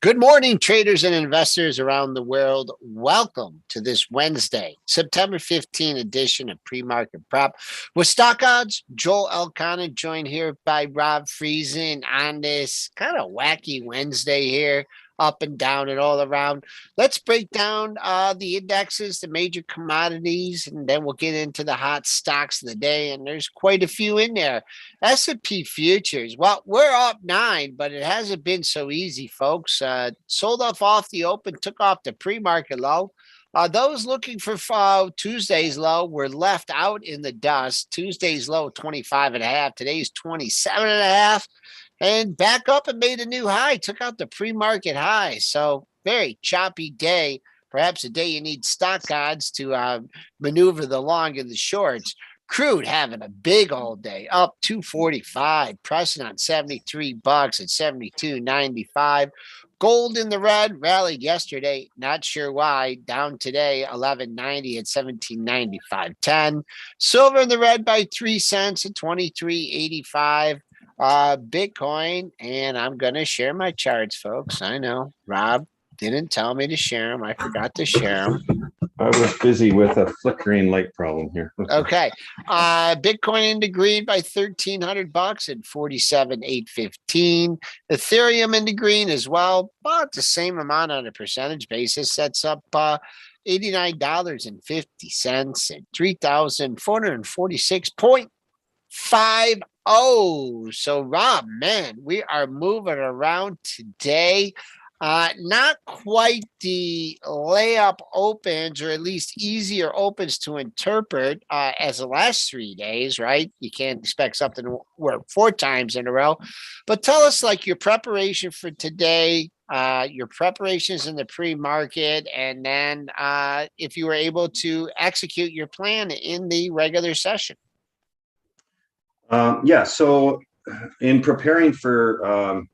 Good morning, traders and investors around the world. Welcome to this Wednesday, September 15 edition of Pre-Market Prep with StockOdds. Joel Elconin, joined here by Rob Friesen on this kind of wacky Wednesday here, up and down and all around. Let's break down the indexes, the major commodities, and then we'll get into the hot stocks of the day. And there's quite a few in there. S&P futures, well, we're up 9, but it hasn't been so easy, folks. Sold off the open, took off the pre-market low. Those looking for Tuesday's low were left out in the dust. Tuesday's low, 25.5. Today's 27.5. And back up and made a new high, took out the pre-market high. So very choppy day, perhaps a day you need stock odds to maneuver the long and the shorts. Crude having a big old day, up 245, pressing on $73 at 72.95. Gold in the red, rallied yesterday, not sure why, down today, 11.90 at 17.95.10. Silver in the red by 3 cents at 23.85. Bitcoin, and I'm going to share my charts, folks. I know Rob didn't tell me to share them. I forgot to share them. I was busy with a flickering light problem here. Okay. Bitcoin into green by $1,300 at 47,815. Ethereum into green as well, about the same amount on a percentage basis. That's up $89.50 at 3,446.50. So Rob, man, we are moving around today. Not quite the layup opens, or at least easier opens to interpret as the last 3 days, right? You can't expect something to work 4 times in a row. But tell us, like, your preparation for today, your preparations in the pre-market, and then if you were able to execute your plan in the regular session. So in preparing for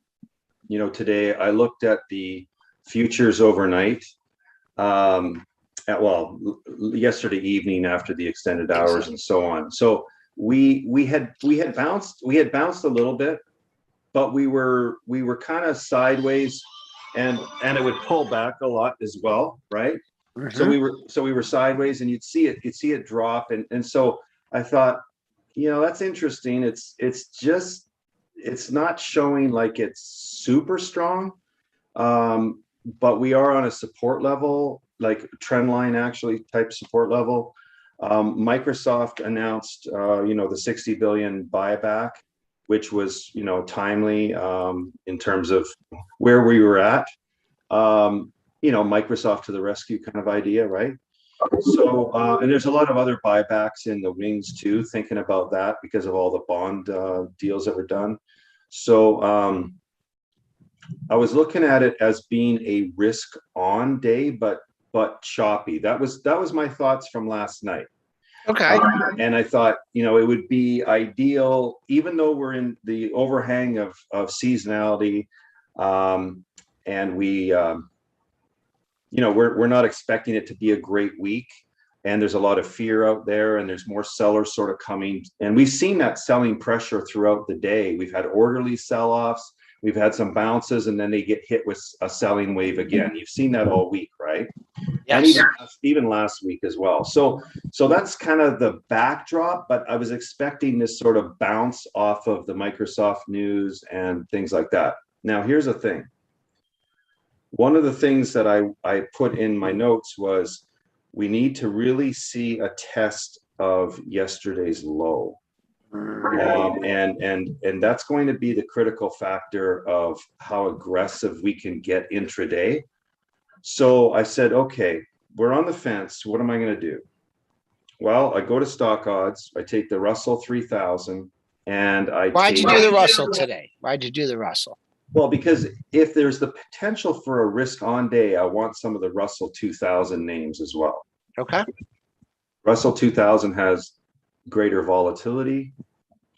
today, I looked at the futures overnight, yesterday evening after the extended hours and so on. So we had bounced a little bit, but we were kind of sideways, and it would pull back a lot as well, right? Mm-hmm. So we were sideways, and you'd see it drop, and so I thought, that's interesting. It's not showing like it's super strong, but we are on a support level, like trend line actually type support level. Microsoft announced, the 60 billion buyback, which was, timely in terms of where we were at. Microsoft to the rescue kind of idea, right? So, and there's a lot of other buybacks in the wings too, thinking about that because of all the bond deals that were done. So I was looking at it as being a risk on day, but choppy. That was my thoughts from last night. Okay. And I thought, it would be ideal, even though we're in the overhang of seasonality, and we we're not expecting it to be a great week, and there's a lot of fear out there, and there's more sellers sort of coming, and we've seen that selling pressure throughout the day. We've had orderly sell-offs, we've had some bounces, and then they get hit with a selling wave again. You've seen that all week, right? Yes. And even last week as well. So that's kind of the backdrop, but I was expecting this sort of bounce off of the Microsoft news and things like that. Now, here's the thing. One of the things that I put in my notes was we need to really see a test of yesterday's low. And that's going to be the critical factor of how aggressive we can get intraday. So I said, okay, we're on the fence. What am I going to do? Well, I go to StockOdds. I take the Russell 3000, and Why'd you do the Russell today? Why'd you do the Russell? Well, because if there's the potential for a risk on day, I want some of the Russell 2000 names as well. Okay. Russell 2000 has greater volatility.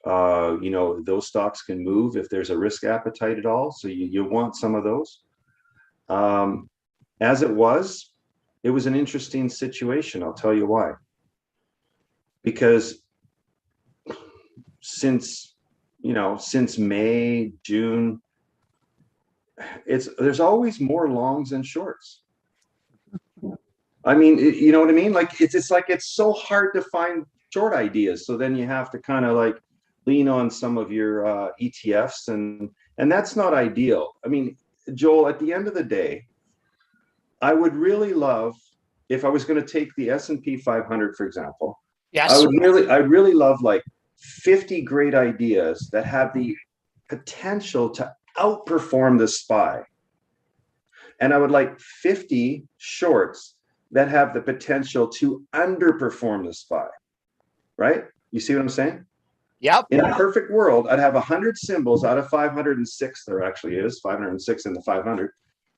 Those stocks can move if there's a risk appetite at all. So you want some of those. As it was an interesting situation. I'll tell you why. Because since May, June, there's always more longs than shorts. I mean, you know what I mean? Like it's like it's so hard to find short ideas. So then you have to kind of like lean on some of your ETFs, and that's not ideal. I mean, Joel, at the end of the day, I would really love, if I was going to take the S&P 500, for example, Yes. I'd really love like 50 great ideas that have the potential to outperform the SPY. And I would like 50 shorts that have the potential to underperform the SPY, right? You see what I'm saying? Yep. In a perfect world, I'd have 100 symbols out of 506. There actually is 506 in the 500.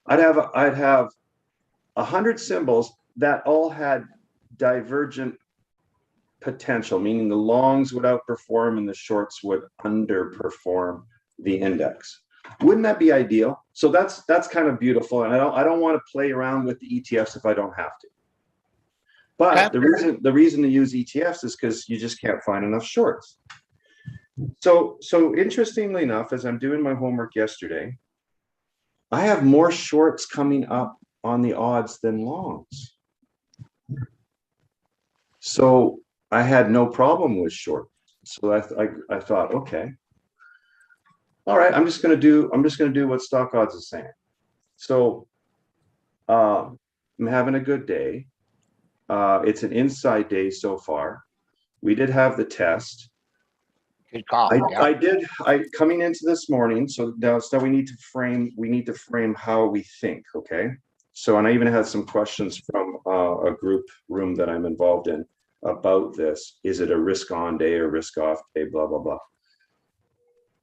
I'd have 100 symbols that all had divergent potential, meaning the longs would outperform and the shorts would underperform the index. Wouldn't that be ideal? So that's kind of beautiful. And I don't want to play around with the ETFs if I don't have to. But the reason to use ETFs is because you just can't find enough shorts. So interestingly enough, as I'm doing my homework yesterday, I have more shorts coming up on the odds than longs. So I had no problem with short. So I thought, okay, all right, I'm just gonna do what StockOdds is saying. So I'm having a good day. It's an inside day so far. We did have the test. Good call. I coming into this morning. So now we need to frame how we think. Okay. So, and I even had some questions from a group room that I'm involved in about this. Is it a risk on day or risk off day? Blah, blah, blah.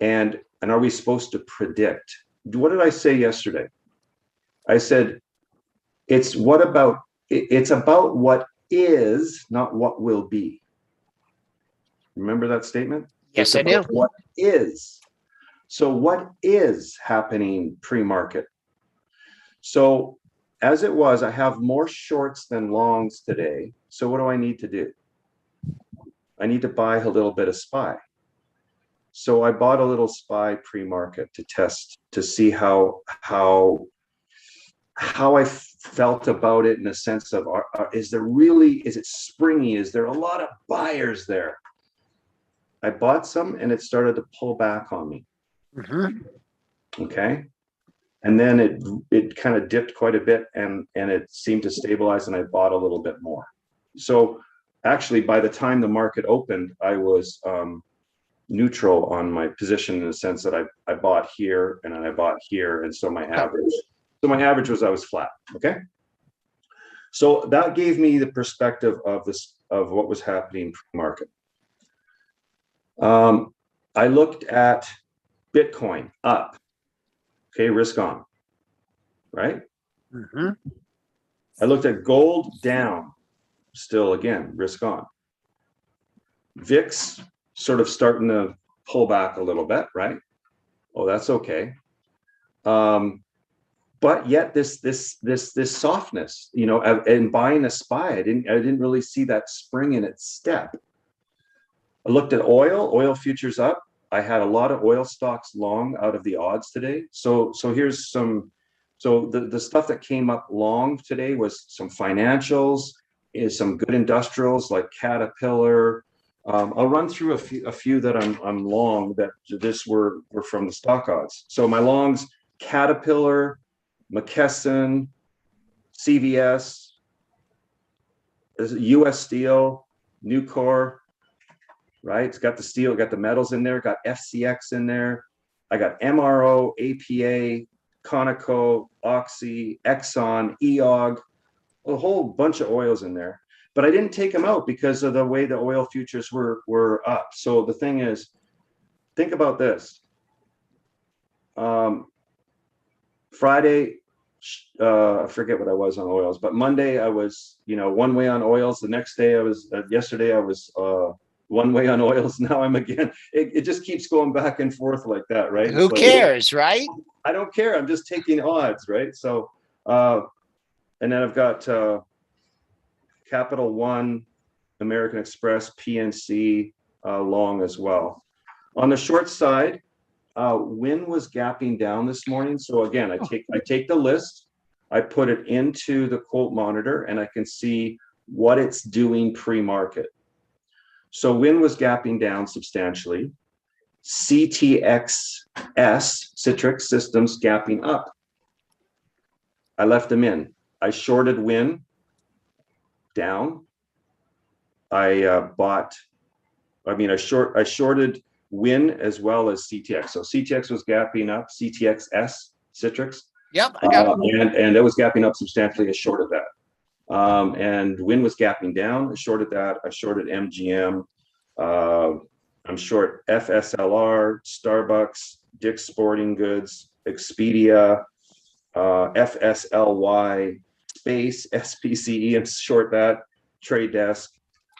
And are we supposed to predict? What did I say yesterday? I said, it's about what is, not what will be. Remember that statement? Yes, I do. What is. So what is happening pre-market? So as it was, I have more shorts than longs today. So what do I need to do? I need to buy a little bit of SPY. So I bought a little SPY pre-market to test, to see how I felt about it, in a sense of, is it springy? Is there a lot of buyers there? I bought some and it started to pull back on me. Okay. And then it kind of dipped quite a bit and it seemed to stabilize, and I bought a little bit more. So actually, by the time the market opened, I was neutral on my position, in the sense that I bought here and then I bought here. And so my average was I was flat. Okay. So that gave me the perspective of what was happening pre-market. I looked at Bitcoin up. Okay, risk on, right? I looked at gold down, still again, risk on. VIX sort of starting to pull back a little bit, right? Oh, that's okay. But yet this softness, you know, and buying a SPY, I didn't really see that spring in its step. I looked at oil futures up. I had a lot of oil stocks long out of the odds today. So here's some, the stuff that came up long today was some financials, is some good industrials like Caterpillar. I'll run through a few that I'm long that this were from the StockOdds. So my longs: Caterpillar, McKesson, CVS, US Steel, Nucor. Right, it's got the steel, got the metals in there, got FCX in there. I got MRO, APA, Conoco, Oxy, Exxon, EOG, a whole bunch of oils in there. But I didn't take them out because of the way the oil futures were up. So the thing is, think about this. Friday, I forget what I was on oils, but Monday I was, one way on oils. The next day yesterday I was one way on oils. Now I'm again. It just keeps going back and forth like that, right? Who cares, right? I don't care. I'm just taking odds, right? So, and then I've got Capital One, American Express, PNC long as well. On the short side, WYNN was gapping down this morning. So again, I take the list, I put it into the quote monitor, and I can see what it's doing pre-market. So WYNN was gapping down substantially. CTXS, Citrix Systems, gapping up. I left them in. I shorted WYNN down. I shorted WYNN as well as CTX. So CTX was gapping up, CTXS, Citrix. Yep, I got it. And it was gapping up substantially. I shorted that. And WYNN was gapping down. I shorted that. I shorted MGM. I'm short FSLR, Starbucks, Dick's Sporting Goods, Expedia, FSLY, Space, SPCE, and short that, Trade Desk.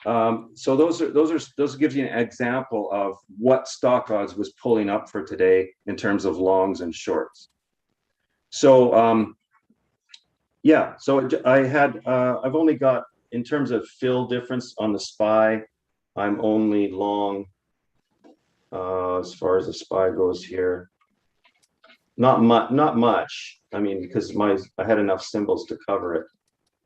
So those gives you an example of what StockOdds was pulling up for today in terms of longs and shorts. So yeah, so I've only got, in terms of fill difference on the SPY, I'm only long as far as the SPY goes here. Not much. I mean, because I had enough symbols to cover it.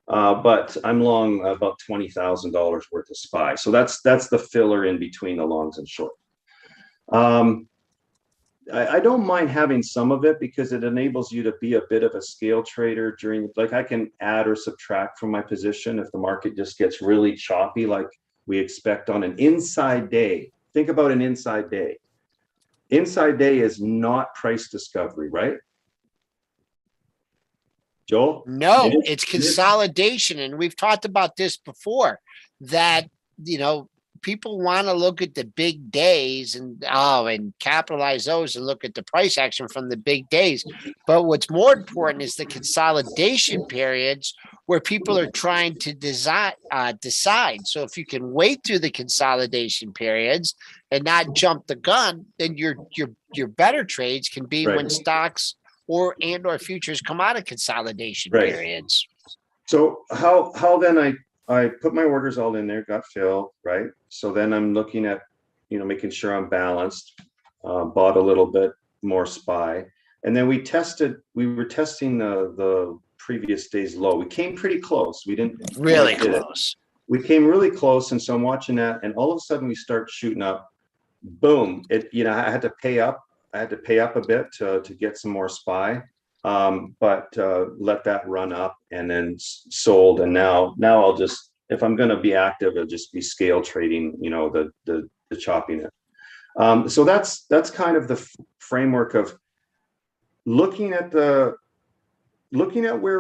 But I'm long about $20,000 worth of SPY. So that's the filler in between the longs and short. I don't mind having some of it because it enables you to be a bit of a scale trader during, like I can add or subtract from my position if the market just gets really choppy, like we expect on an inside day. Think about an inside day. Inside day is not price discovery, right? Joel? No, it's consolidation. And we've talked about this before, that, people want to look at the big days and capitalize those and look at the price action from the big days. But what's more important is the consolidation periods where people are trying to decide. So if you can wait through the consolidation periods and not jump the gun, then your better trades can be when stocks or futures come out of consolidation periods. So how then I put my orders all in there, got filled, right? So then I'm looking at, making sure I'm balanced, bought a little bit more SPY. And then we were testing the previous day's low. We came pretty close. We didn't really close. We came really close. And so I'm watching that, and all of a sudden we start shooting up. Boom. I had to pay up. I had to pay up a bit to get some more SPY. But let that run up and then sold. And now I'll just, if I'm going to be active, I'll just be scale trading, the choppiness. So that's kind of the framework of looking at where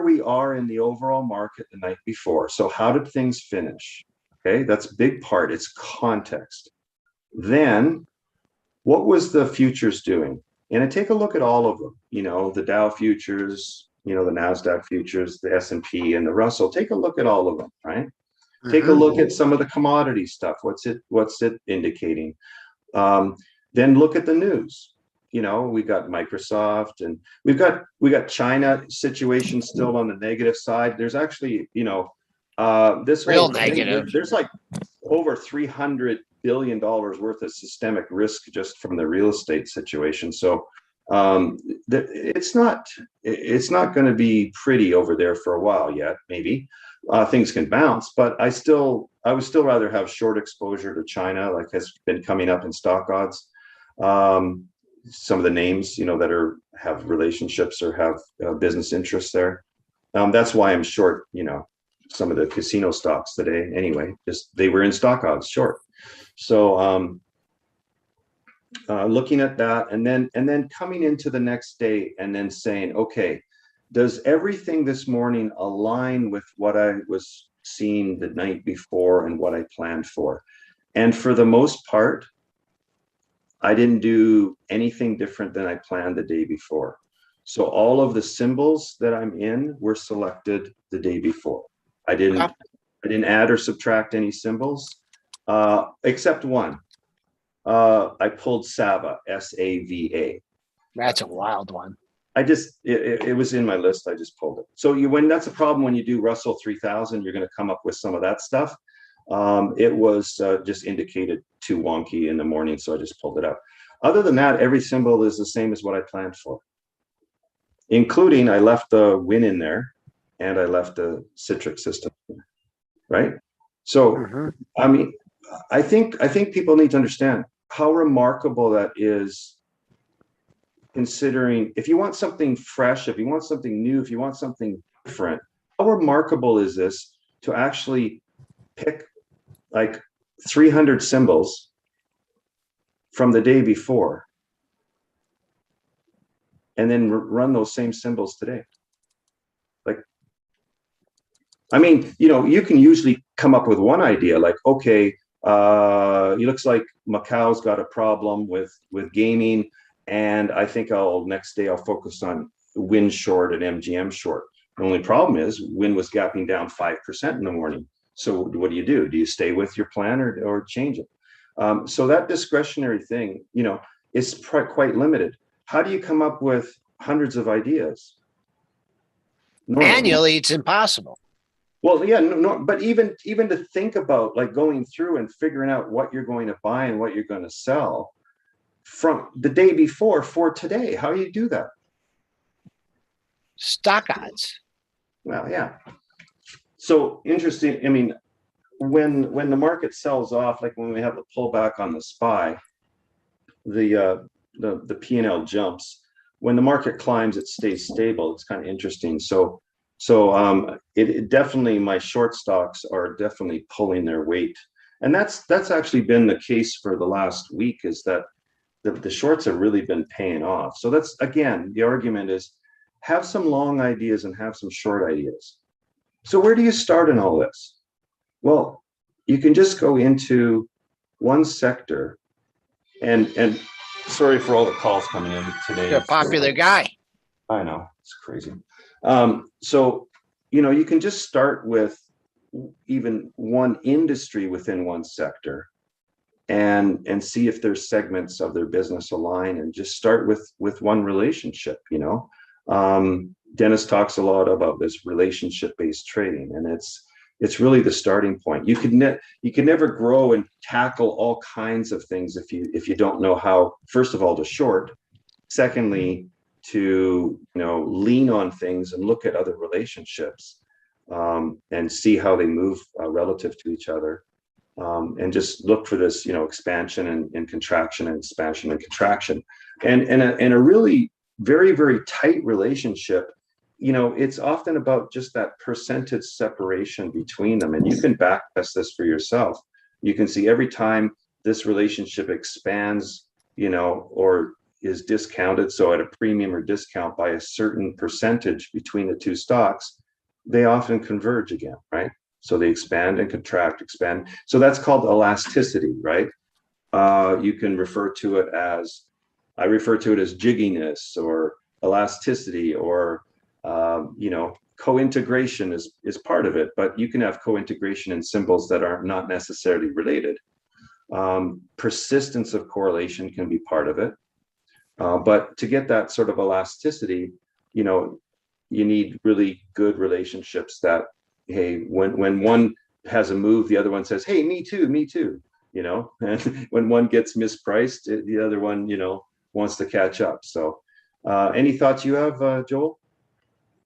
we are in the overall market the night before. So how did things finish? Okay, that's a big part. It's context. Then what was the futures doing? And I take a look at all of them, the Dow futures, the NASDAQ futures, the S&P and the Russell. Take a look at all of them, right? Mm-hmm. Take a look at some of the commodity stuff. What's it indicating? Then look at the news. We got Microsoft, and we got China situation still on the negative side. There's actually, this real negative. There's like over $300 billion worth of systemic risk just from the real estate situation. So it's not going to be pretty over there for a while yet. Maybe things can bounce, but I would still rather have short exposure to China, like has been coming up in StockOdds. Some of the names that have relationships or have business interests there. That's why I'm short. Some of the casino stocks today. Anyway, just they were in StockOdds short. So looking at that, and then coming into the next day and then saying, okay, does everything this morning align with what I was seeing the night before and what I planned for? And for the most part, I didn't do anything different than I planned the day before. So all of the symbols that I'm in were selected the day before. I didn't add or subtract any symbols. Except one. I pulled SAVA, SAVA. That's a wild one. It was in my list. I just pulled it. So that's a problem when you do Russell 3000, you're going to come up with some of that stuff. It was just indicated too wonky in the morning, so I just pulled it up. Other than that, every symbol is the same as what I planned for, including I left the WYNN in there and I left the Citrix system, right? So, I mean, I think people need to understand how remarkable that is, considering if you want something fresh, if you want something new, if you want something different, how remarkable is this to actually pick like 300 symbols from the day before and then run those same symbols today? Like, I mean, you know, you can usually come up with one idea, like, okay, it looks like Macau's got a problem with gaming, and I think next day I'll focus on WYNN short and MGM short. The only problem is WYNN was gapping down 5% in the morning. So what do? Do you stay with your plan or change it? So that discretionary thing, you know, is quite limited. How do you come up with hundreds of ideas? Annually, it's impossible. Well, yeah, but even to think about like going through and figuring out what you're going to buy and what you're going to sell from the day before for today, how do you do that? StockOdds. Well, yeah. So interesting. I mean, when the market sells off, like when we have a pullback on the SPY, the P&L jumps. When the market climbs, it stays stable. It's kind of interesting. So it definitely, my short stocks are definitely pulling their weight, and that's actually been the case for the last week. Is that the shorts have really been paying off. So that's, again, the argument is have some long ideas and have some short ideas. So where do you start in all this? Well, you can just go into one sector, and sorry for all the calls coming in today. You're a popular guy. I know, it's crazy. So, you know, you can just start with even one industry within one sector and see if there's segments of their business align, and just start with one relationship, you know. Dennis talks a lot about this relationship-based trading, and it's really the starting point. You could never grow and tackle all kinds of things if you don't know how, first of all, to short, secondly, to, you know, lean on things and look at other relationships, and see how they move relative to each other, and just look for this, you know, expansion and contraction, and expansion and contraction, and a really very, very tight relationship. You know, it's often about just that percentage separation between them, and you can back test this for yourself. You can see every time this relationship expands, you know, or is discounted, so at a premium or discount by a certain percentage between the two stocks, they often converge again, right? So they expand and contract, expand. So that's called elasticity, right? You can refer to it as, I refer to it as jigginess or elasticity, or you know, co-integration is part of it, but you can have co-integration in symbols that are not necessarily related. Persistence of correlation can be part of it. But to get that sort of elasticity, you know, you need really good relationships that, hey, when one has a move, the other one says, hey, me too, you know, and when one gets mispriced, the other one, you know, wants to catch up. So any thoughts you have, Joel?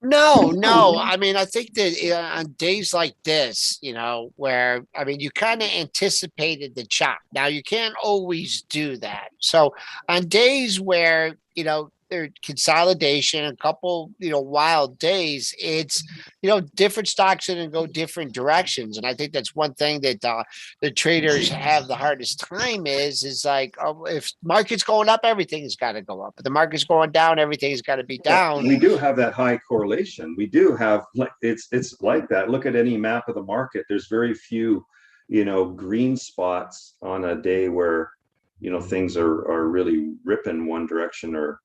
No. I mean, I think that on days like this, you know, where, I mean, you kind of anticipated the chop. Now, you can't always do that. So on days where, you know, there's consolidation, a couple, you know, wild days, it's, you know, different stocks are going to go different directions. And I think that's one thing that the traders have the hardest time is like, oh, if market's going up, everything's got to go up. If the market's going down, everything's got to be down. We do have that high correlation. We do have, like, it's like that. Look at any map of the market. There's very few, you know, green spots on a day where, you know, things are really ripping one direction, or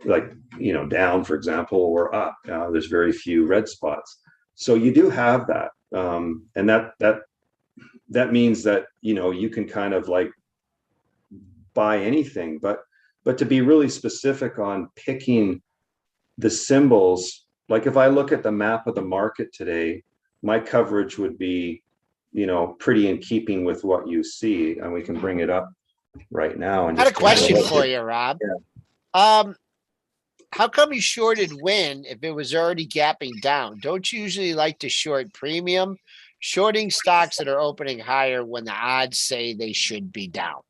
like, you know, down, for example, or up. There's very few red spots. So you do have that. And that means that, you know, you can kind of like buy anything, but to be really specific on picking the symbols, like if I look at the map of the market today, my coverage would be, you know, pretty in keeping with what you see, and we can bring it up. right now. And I had a just kind of question let for it. you, Rob. Yeah. How come you shorted WYNN if it was already gapping down? Don't you usually like to short premium, shorting stocks that are opening higher when the odds say they should be down?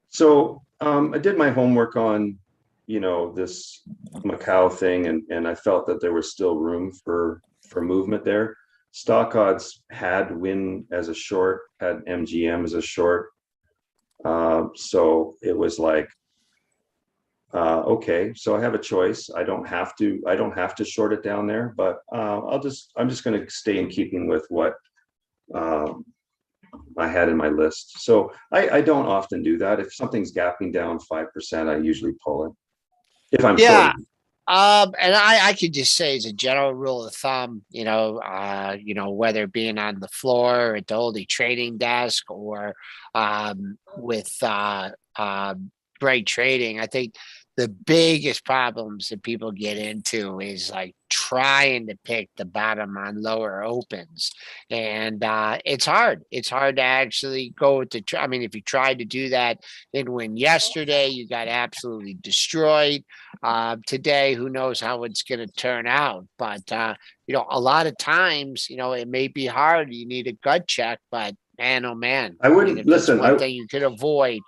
So I did my homework on, this Macau thing, and I felt that there was still room for movement there. StockOdds had WYNN as a short, had MGM as a short. So it was like, okay, so I have a choice. I don't have to short it down there, but I'm just going to stay in keeping with what I had in my list. So I don't often do that. If something's gapping down 5%, I usually pull it if I'm Yeah. short. And I could just say as a general rule of thumb, whether being on the floor or at the holding trading desk or with break trading, I think the biggest problems that people get into is like trying to pick the bottom on lower opens. And it's hard. It's hard to actually go with the, I mean, if you tried to do that in WYNN yesterday, you got absolutely destroyed. Today, who knows how it's going to turn out? But a lot of times, it may be hard. You need a gut check, but man, oh man, I wouldn't if it's listen. one thing you could avoid.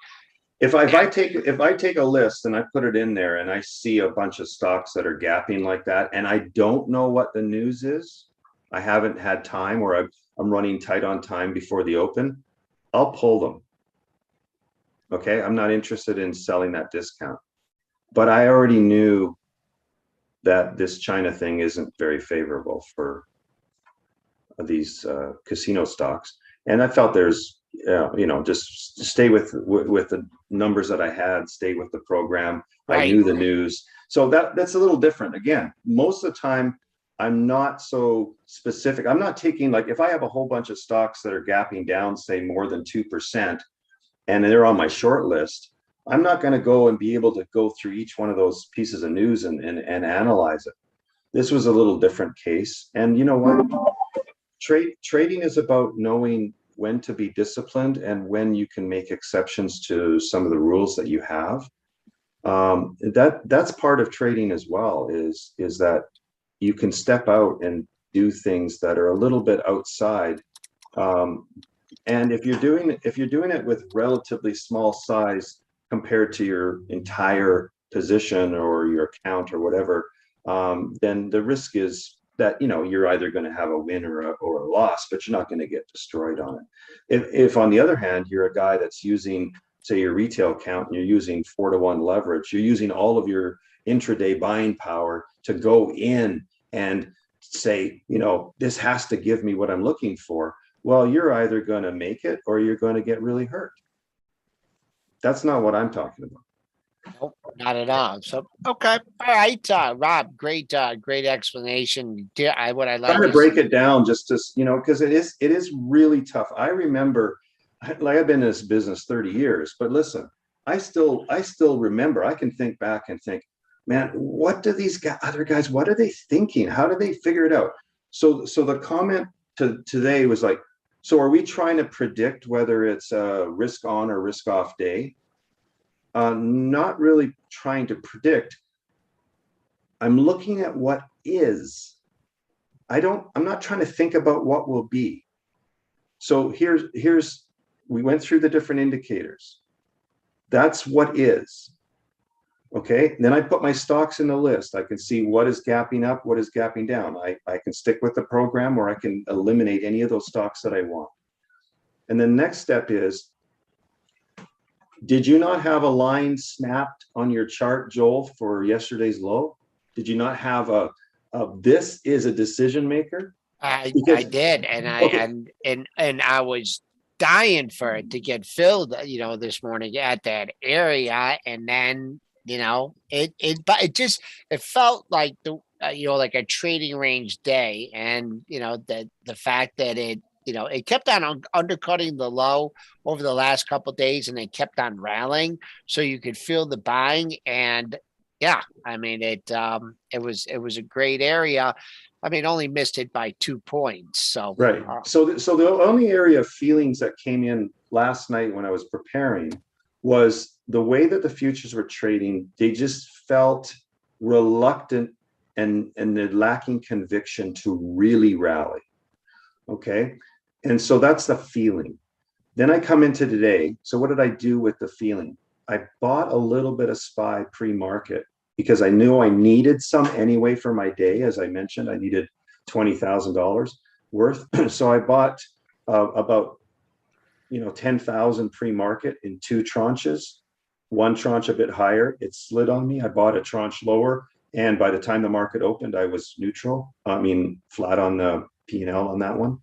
If I take a list and I put it in there and I see a bunch of stocks that are gapping like that, and I don't know what the news is, I haven't had time, or I'm running tight on time before the open, I'll pull them. Okay, I'm not interested in selling that discount. But I already knew that this China thing isn't very favorable for these casino stocks, and I felt there's just stay with the numbers that I had, stay with the program. Right. I knew the news, so that's a little different. Again, most of the time I'm not so specific. I'm not taking, like, if I have a whole bunch of stocks that are gapping down, say more than 2%, and they're on my short list, I'm not going to go and be able to go through each one of those pieces of news and analyze it. This was a little different case. And you know what? Trading is about knowing when to be disciplined and when you can make exceptions to some of the rules that you have. That's part of trading as well, is that you can step out and do things that are a little bit outside. And if you're doing it with relatively small size compared to your entire position or your account or whatever, then the risk is that you're either going to have a win or a loss, but you're not going to get destroyed on it. If on the other hand you're a guy that's using, say, your retail account, and you're using 4-to-1 leverage, you're using all of your intraday buying power to go in and say, this has to give me what I'm looking for. Well, you're either going to make it or you're going to get really hurt. That's not what I'm talking about. Nope, not at all. So, okay. All right. Rob, great explanation. What I like Trying to is break it down just to, because it is really tough. I remember, like, I've been in this business 30 years, but listen, I still remember. I can think back and think, man, what do these other guys, what are they thinking? How do they figure it out? So the comment today was like, so are we trying to predict whether it's a risk on or risk off day? Not really trying to predict. I'm looking at what is. I'm not trying to think about what will be. So we went through the different indicators. That's what is. Okay. Then I put my stocks in the list. I can see what is gapping up, what is gapping down. I can stick with the program, or I can eliminate any of those stocks that I want. And the next step is, did you not have a line snapped on your chart, Joel, for yesterday's low? Did you not have this is a decision maker? I did, and I was dying for it to get filled, this morning at that area, and then it felt like like a trading range day, and the fact that it kept on undercutting the low over the last couple of days, and it kept on rallying, so you could feel the buying. And yeah, I mean, it was a great area. I mean, only missed it by 2 points. So right. So the only area of feelings that came in last night when I was preparing was the way that the futures were trading. They just felt reluctant and they're lacking conviction to really rally. Okay. And so that's the feeling. Then I come into today. So what did I do with the feeling? I bought a little bit of SPY pre-market because I knew I needed some anyway for my day. As I mentioned, I needed $20,000 worth. So I bought about 10,000 pre-market in 2 tranches. One tranche a bit higher. It slid on me. I bought a tranche lower. And by the time the market opened, I was neutral. I mean, flat on the P&L on that one.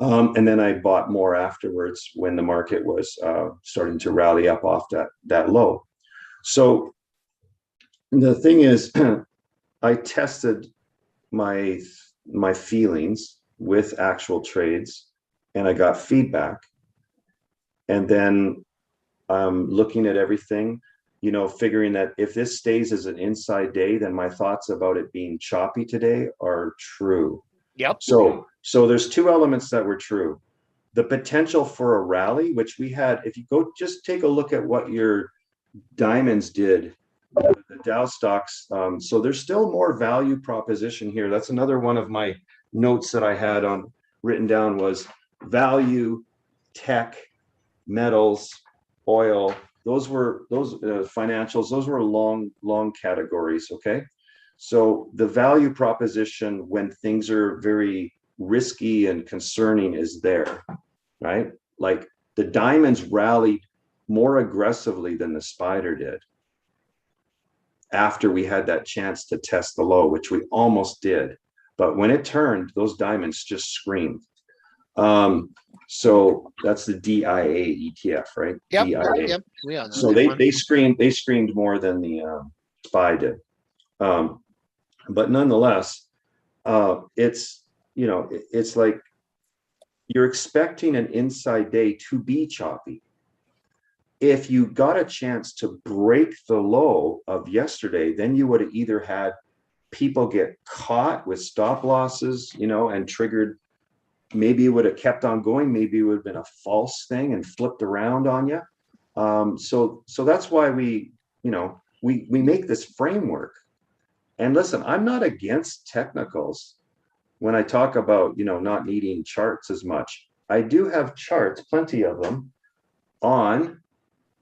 And then I bought more afterwards when the market was starting to rally up off that low. So the thing is, I tested my feelings with actual trades, and I got feedback. And then looking at everything, figuring that if this stays as an inside day, then my thoughts about it being choppy today are true. Yep. So there's 2 elements that were true. The potential for a rally, which we had, if you go just take a look at what your diamonds did, the Dow stocks. So there's still more value proposition here. That's another one of my notes that I had written down was value, tech, metals, oil. Those financials. Those were long categories. Okay. So the value proposition when things are very risky and concerning is there, right? Like the diamonds rallied more aggressively than the spider did after we had that chance to test the low, which we almost did. But when it turned, those diamonds just screamed. So that's the DIA ETF, right? Yep. DIA. Yep. So they screamed more than the SPY did. But nonetheless, it's like you're expecting an inside day to be choppy. If you got a chance to break the low of yesterday, then you would have either had people get caught with stop losses, and triggered. Maybe it would have kept on going. Maybe it would have been a false thing and flipped around on you. So that's why we make this framework. And listen, I'm not against technicals when I talk about, not needing charts as much. I do have charts, plenty of them, on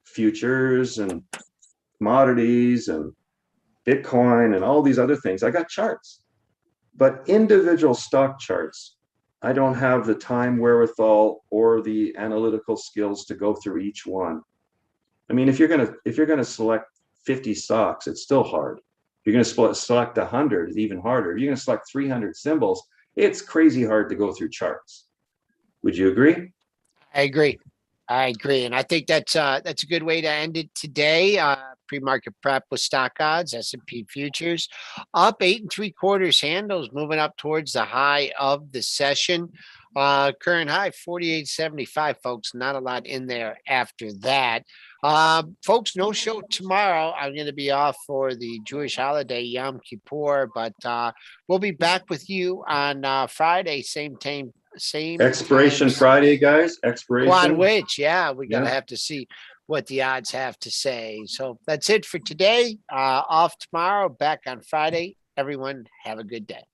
futures and commodities and Bitcoin and all these other things. I got charts, but individual stock charts, I don't have the time wherewithal or the analytical skills to go through each one. I mean, if you're gonna select 50 stocks, it's still hard. If you're gonna select 100, it's even harder. If you're gonna select 300 symbols, it's crazy hard to go through charts. Would you agree? I agree. And I think that's a good way to end it today. Pre-market prep with StockOdds, S&P futures up 8 3/4 handles, moving up towards the high of the session. Current high 48.75, folks. Not a lot in there after that. Folks, no show tomorrow. I'm going to be off for the Jewish holiday Yom Kippur, but we'll be back with you on Friday, same time. Same expiration times. Friday, guys. Expiration. On which, we're gonna have to see what the odds have to say. So that's it for today. Off tomorrow, back on Friday. Everyone, have a good day.